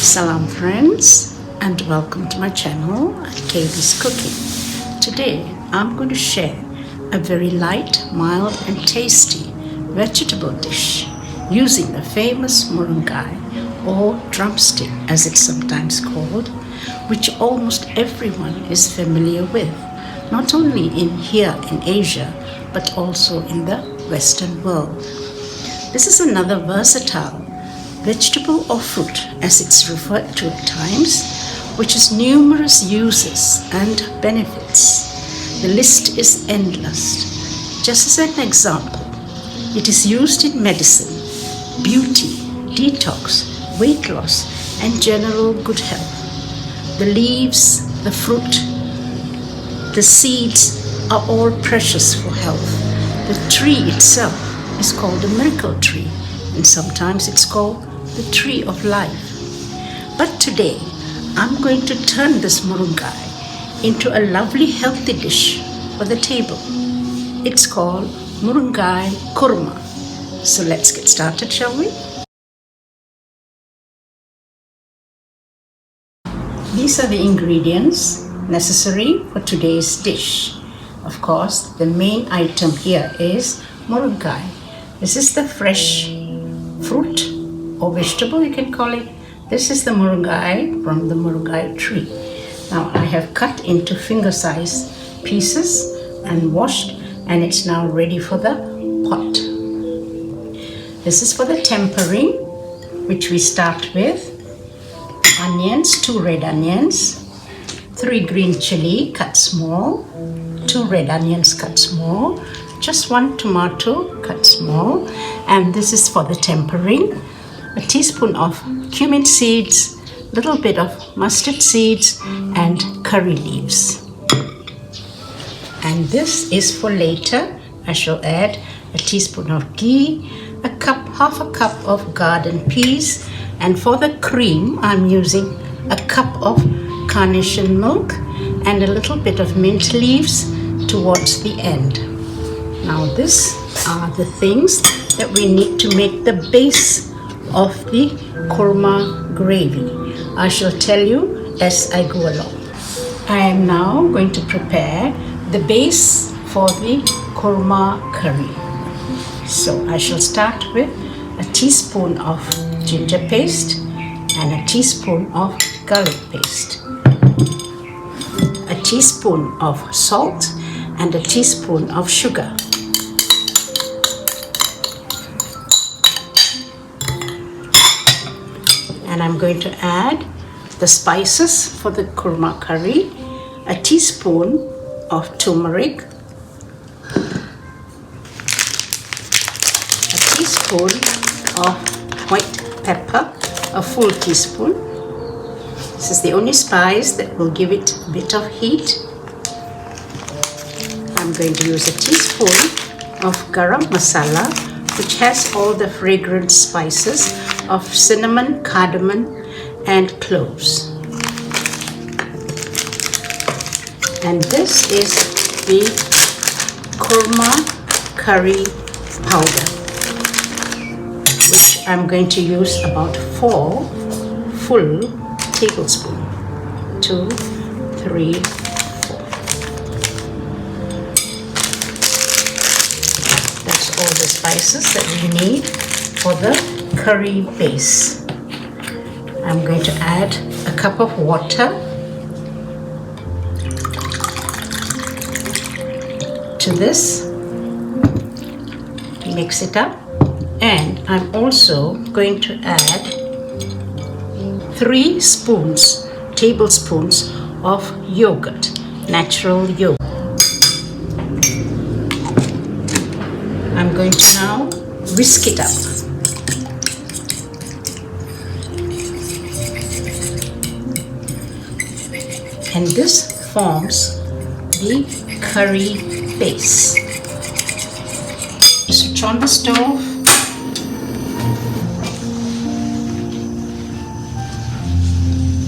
Salam friends, and welcome to my channel at KB's Cooking. Today I'm going to share a very light, mild and tasty vegetable dish using the famous murungai or drumstick as it's sometimes called, which almost everyone is familiar with, not only here in Asia but also in the Western world. This is another versatile vegetable or fruit, as it's referred to at times, which has numerous uses and benefits. The list is endless. Just as an example, it is used in medicine, beauty, detox, weight loss, and general good health. The leaves, the fruit, the seeds are all precious for health. The tree itself is called a miracle tree, and sometimes it's called the tree of life. But today, I'm going to turn this murungai into a lovely healthy dish for the table. It's called Murungai Kurma. So let's get started, shall we? These are the ingredients necessary for today's dish. Of course, the main item here is murungai. This is the fresh fruit or vegetable, you can call it. This is the murungai from the murungai tree. Now I have cut into finger-sized pieces and washed, and it's now ready for the pot. This is for the tempering, which we start with onions, 2 red onions, 3 green chili cut small, 2 red onions cut small, just 1 tomato cut small, and this is for the tempering. A teaspoon of cumin seeds, little bit of mustard seeds, and curry leaves. And this is for later. I shall add a teaspoon of ghee, half a cup of garden peas, and for the cream I'm using a cup of carnation milk and a little bit of mint leaves towards the end. Now these are the things that we need to make the base of the kurma gravy. I shall tell you as I go along. I am now going to prepare the base for the kurma curry. So I shall start with a teaspoon of ginger paste and a teaspoon of garlic paste, a teaspoon of salt and a teaspoon of sugar. And I'm going to add the spices for the kurma curry, a teaspoon of turmeric, a teaspoon of white pepper, a full teaspoon. This is the only spice that will give it a bit of heat. I'm going to use a teaspoon of garam masala, which has all the fragrant spices of cinnamon, cardamom, and cloves. And this is the kurma curry powder, which I'm going to use about 4 full tablespoons. 2, 3, 4. That's all the spices that we need for the curry base. I'm going to add a cup of water to this, mix it up, and I'm also going to add 3 tablespoons of yogurt, natural yogurt. I'm going to now whisk it up. And this forms the curry base. Switch on the stove.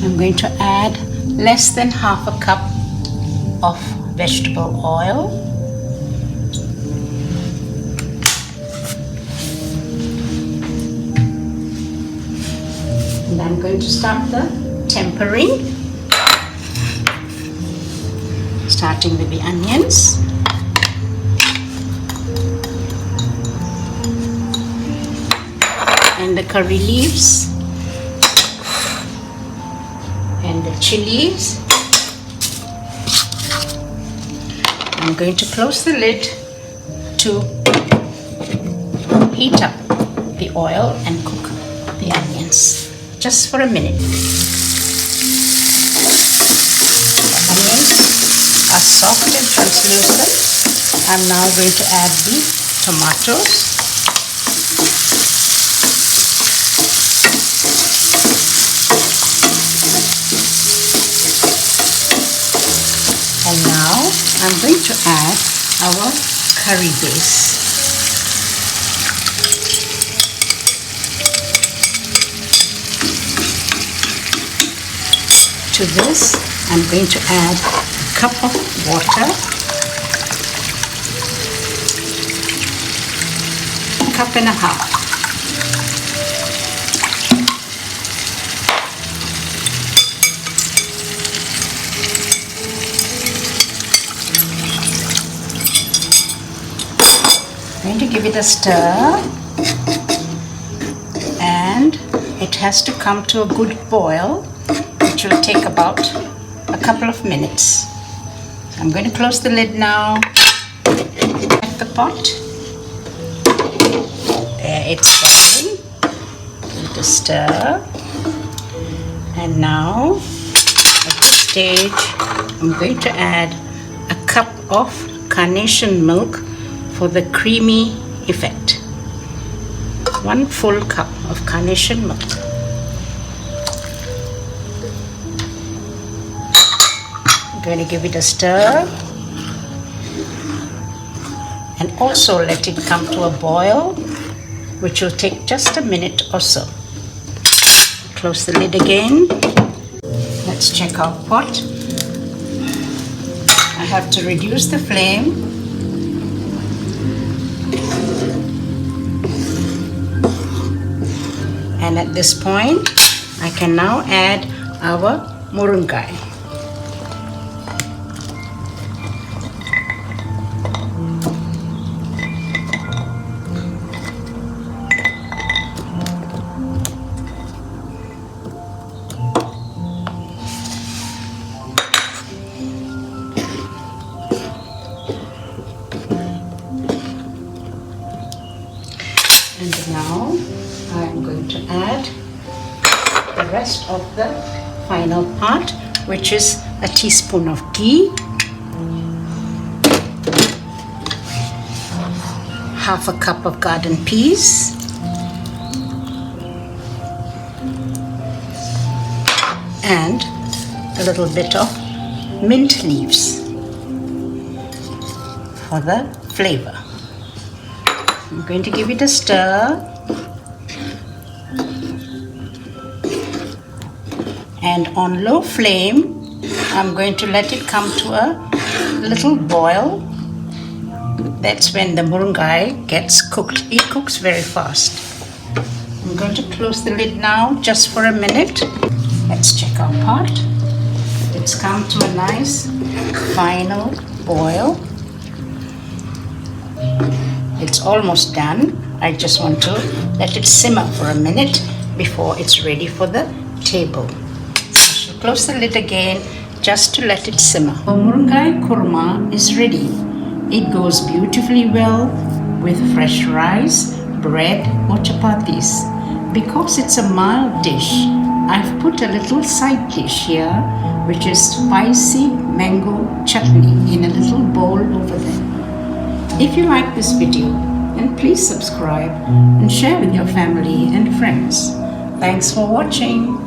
I'm going to add less than half a cup of vegetable oil. And I'm going to start the tempering. Starting with the onions. And the curry leaves. And the chilies. I'm going to close the lid to heat up the oil and cook the onions just for a minute. The onions are soft and translucent. I'm now going to add the tomatoes. And now I'm going to add our curry base. To this, I'm going to add a cup of water, a cup and a half. I'm going to give it a stir, and it has to come to a good boil, which will take about a couple of minutes. I'm going to close the lid now. At the pot. There, it's boiling. Give it a stir. And now, at this stage, I'm going to add a cup of carnation milk for the creamy effect. 1 full cup of carnation milk. I'm going to give it a stir and also let it come to a boil, which will take just a minute or so. Close the lid again. Let's check our pot. I have to reduce the flame. And at this point, I can now add our murungai. And now I'm going to add the rest of the final part, which is a teaspoon of ghee, half a cup of garden peas, and a little bit of mint leaves for the flavor. I'm going to give it a stir, and on low flame I'm going to let it come to a little boil. That's when the murungai gets cooked. It cooks very fast. I'm going to close the lid now just for a minute. Let's check our pot. It's come to a nice final boil. It's almost done. I just want to let it simmer for a minute before it's ready for the table. I shall close the lid again just to let it simmer. The Murungai Kurma is ready. It goes beautifully well with fresh rice, bread or chapatis. Because it's a mild dish, I've put a little side dish here, which is spicy mango chutney in a little bowl over there. If you like this video, then please subscribe and share with your family and friends. Thanks for watching.